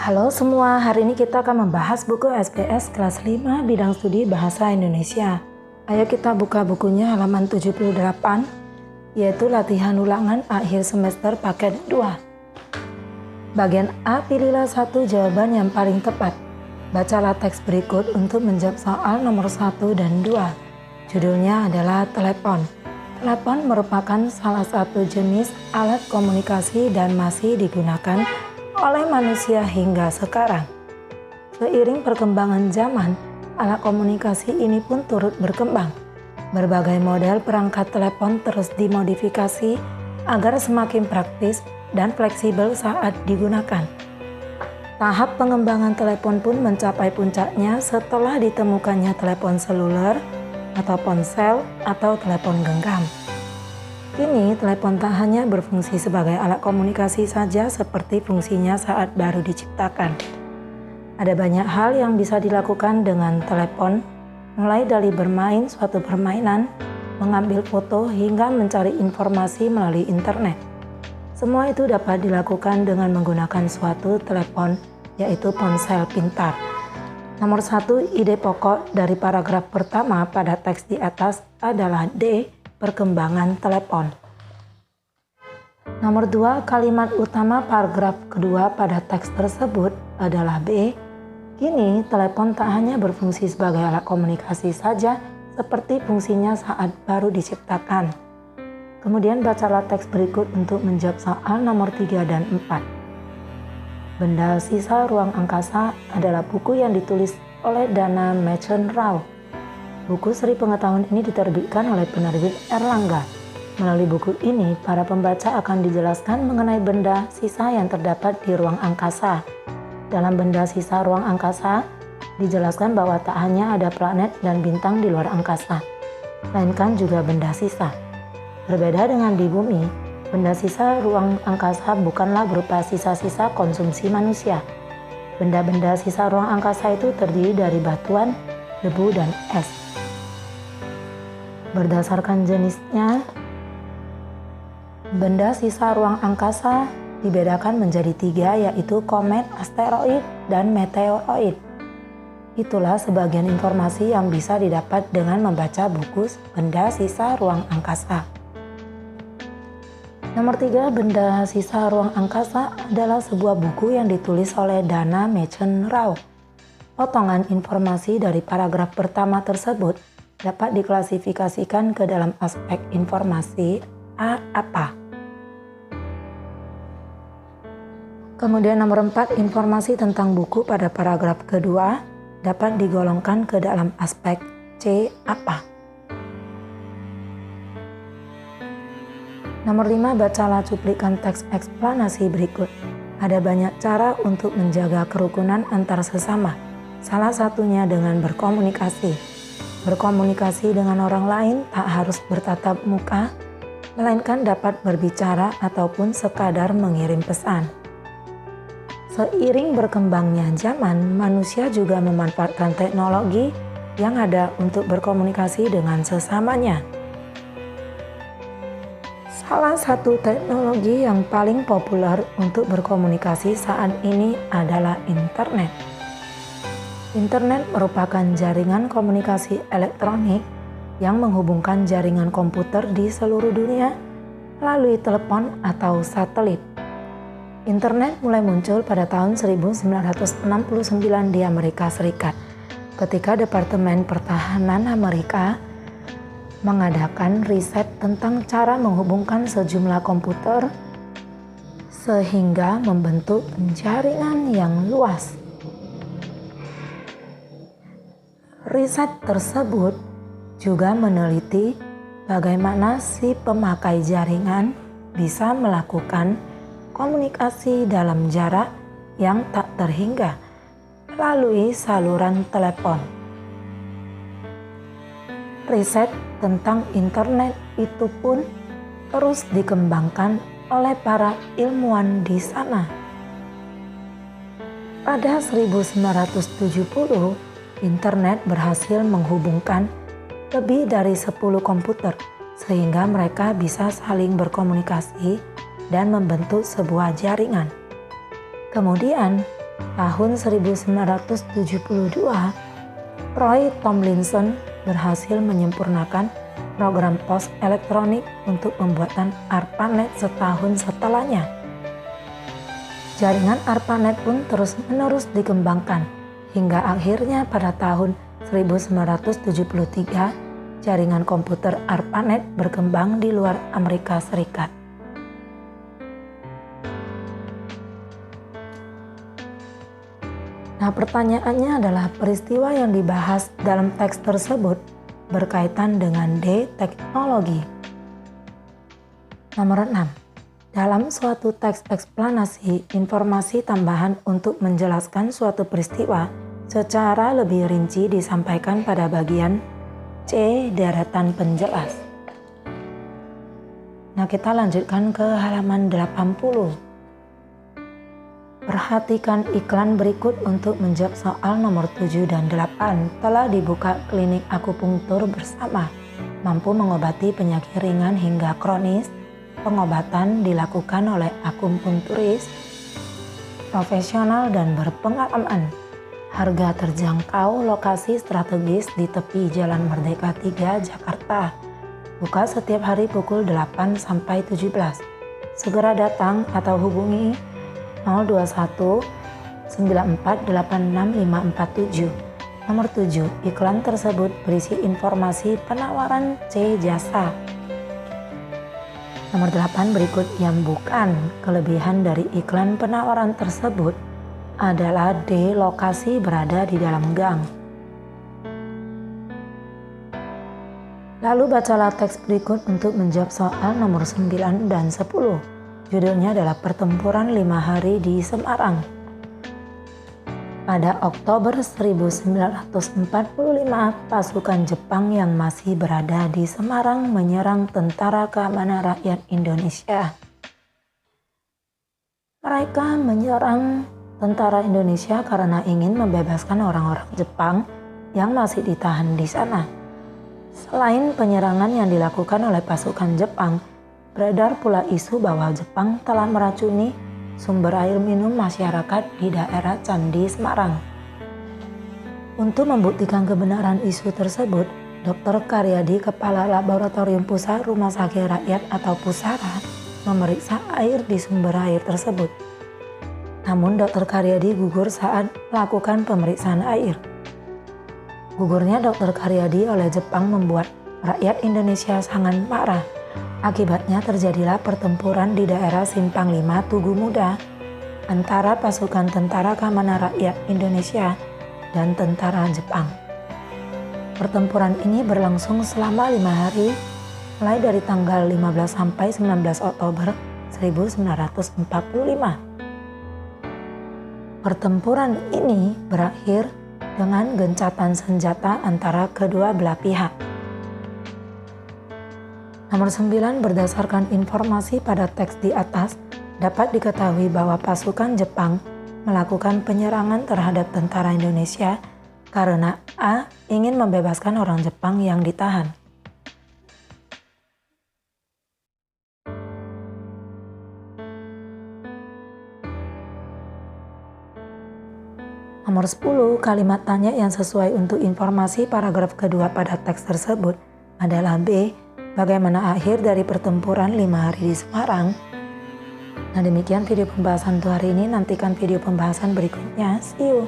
Halo semua, hari ini kita akan membahas buku SBS kelas 5 bidang studi bahasa Indonesia. Ayo kita buka bukunya halaman 78, yaitu latihan ulangan akhir semester paket 2. Bagian A, pilihlah satu jawaban yang paling tepat. Bacalah teks berikut untuk menjawab soal nomor 1 dan 2. Judulnya adalah telepon. Telepon merupakan salah satu jenis alat komunikasi dan masih digunakan oleh manusia hingga sekarang. Seiring perkembangan zaman, alat komunikasi ini pun turut berkembang. Berbagai model perangkat telepon terus dimodifikasi agar semakin praktis dan fleksibel saat digunakan. Tahap pengembangan telepon pun mencapai puncaknya setelah ditemukannya telepon seluler atau ponsel atau telepon genggam. Kini, telepon tak hanya berfungsi sebagai alat komunikasi saja seperti fungsinya saat baru diciptakan. Ada banyak hal yang bisa dilakukan dengan telepon, mulai dari bermain suatu permainan, mengambil foto, hingga mencari informasi melalui internet. Semua itu dapat dilakukan dengan menggunakan suatu telepon, yaitu ponsel pintar. Nomor 1, ide pokok dari paragraf pertama pada teks di atas adalah D. Perkembangan telepon. Nomor 2, kalimat utama paragraf kedua pada teks tersebut adalah B. Kini, telepon tak hanya berfungsi sebagai alat komunikasi saja seperti fungsinya saat baru diciptakan. Kemudian bacalah teks berikut untuk menjawab soal nomor 3 dan 4. Benda Sisa Ruang Angkasa adalah buku yang ditulis oleh Dana McEnroe. Buku Seri Pengetahuan ini diterbitkan oleh penerbit Erlangga. Melalui buku ini, para pembaca akan dijelaskan mengenai benda sisa yang terdapat di ruang angkasa. Dalam benda sisa ruang angkasa, dijelaskan bahwa tak hanya ada planet dan bintang di luar angkasa, melainkan juga benda sisa. Berbeda dengan di bumi, benda sisa ruang angkasa bukanlah berupa sisa-sisa konsumsi manusia. Benda-benda sisa ruang angkasa itu terdiri dari batuan, debu, dan es. Berdasarkan jenisnya, benda sisa ruang angkasa dibedakan menjadi 3, yaitu komet, asteroid, dan meteoroid. Itulah sebagian informasi yang bisa didapat dengan membaca buku Benda Sisa Ruang Angkasa. Nomor 3, Benda Sisa Ruang Angkasa adalah sebuah buku yang ditulis oleh Dana McEnroe. Potongan informasi dari paragraf pertama tersebut dapat diklasifikasikan ke dalam aspek informasi A. Apa. Kemudian nomor 4, informasi tentang buku pada paragraf kedua dapat digolongkan ke dalam aspek C. Apa. Nomor 5, bacalah cuplikan teks eksplanasi berikut. Ada banyak cara untuk menjaga kerukunan antar sesama, salah satunya dengan berkomunikasi. Berkomunikasi dengan orang lain tak harus bertatap muka, melainkan dapat berbicara ataupun sekadar mengirim pesan. Seiring berkembangnya zaman, manusia juga memanfaatkan teknologi yang ada untuk berkomunikasi dengan sesamanya. Salah satu teknologi yang paling populer untuk berkomunikasi saat ini adalah internet. Internet merupakan jaringan komunikasi elektronik yang menghubungkan jaringan komputer di seluruh dunia melalui telepon atau satelit. Internet mulai muncul pada tahun 1969 di Amerika Serikat, ketika Departemen Pertahanan Amerika mengadakan riset tentang cara menghubungkan sejumlah komputer sehingga membentuk jaringan yang luas. Riset tersebut juga meneliti bagaimana si pemakai jaringan bisa melakukan komunikasi dalam jarak yang tak terhingga melalui saluran telepon. Riset tentang internet itu pun terus dikembangkan oleh para ilmuwan di sana. Pada 1970, internet berhasil menghubungkan lebih dari 10 komputer sehingga mereka bisa saling berkomunikasi dan membentuk sebuah jaringan. Kemudian, Tahun 1972, Roy Tomlinson berhasil menyempurnakan program pos elektronik untuk pembuatan ARPANET setahun setelahnya. Jaringan ARPANET pun terus-menerus dikembangkan hingga akhirnya pada tahun 1973 jaringan komputer ARPANET berkembang di luar Amerika Serikat. Nah, pertanyaannya adalah peristiwa yang dibahas dalam teks tersebut berkaitan dengan D. Teknologi. Nomor 6. Dalam suatu teks eksplanasi, informasi tambahan untuk menjelaskan suatu peristiwa secara lebih rinci disampaikan pada bagian C. Deretan penjelas. Nah, kita lanjutkan ke halaman 80. Perhatikan iklan berikut untuk menjawab soal nomor 7 dan 8. Telah dibuka klinik akupunktur bersama. Mampu mengobati penyakit ringan hingga kronis. Pengobatan dilakukan oleh akupunkturis profesional dan berpengalaman. Harga terjangkau, lokasi strategis di tepi Jalan Merdeka 3, Jakarta. Buka setiap hari pukul 8 sampai 17. Segera datang atau hubungi 021 94 86 547. Nomor 7. Iklan tersebut berisi informasi penawaran C jasa. Nomor 8 berikut yang bukan kelebihan dari iklan penawaran tersebut adalah D. Lokasi berada di dalam gang. Lalu bacalah teks berikut untuk menjawab soal nomor 9 dan 10. Judulnya adalah Pertempuran 5 Hari di Semarang. Pada Oktober 1945, pasukan Jepang yang masih berada di Semarang menyerang Tentara Keamanan Rakyat Indonesia. Mereka menyerang tentara Indonesia karena ingin membebaskan orang-orang Jepang yang masih ditahan di sana. Selain penyerangan yang dilakukan oleh pasukan Jepang, beredar pula isu bahwa Jepang telah meracuni sumber air minum masyarakat di daerah Candi Semarang. Untuk membuktikan kebenaran isu tersebut, Dr. Karyadi, Kepala Laboratorium Pusat Rumah Sakit Rakyat atau Pusara, memeriksa air di sumber air tersebut. Namun Dr. Karyadi gugur saat melakukan pemeriksaan air. Gugurnya Dr. Karyadi oleh Jepang membuat rakyat Indonesia sangat marah. Akibatnya terjadilah pertempuran di daerah Simpang 5 Tugu Muda antara pasukan Tentara Keamanan Rakyat Indonesia dan tentara Jepang. Pertempuran ini berlangsung selama 5 hari, mulai dari tanggal 15 sampai 19 Oktober 1945. Pertempuran ini berakhir dengan gencatan senjata antara kedua belah pihak. Nomor 9, berdasarkan informasi pada teks di atas, dapat diketahui bahwa pasukan Jepang melakukan penyerangan terhadap tentara Indonesia karena A. ingin membebaskan orang Jepang yang ditahan. Nomor 10, kalimat tanya yang sesuai untuk informasi paragraf kedua pada teks tersebut adalah B. Bagaimana akhir dari pertempuran 5 hari di Semarang? Nah, demikian video pembahasan untuk hari ini. Nantikan video pembahasan berikutnya. See you!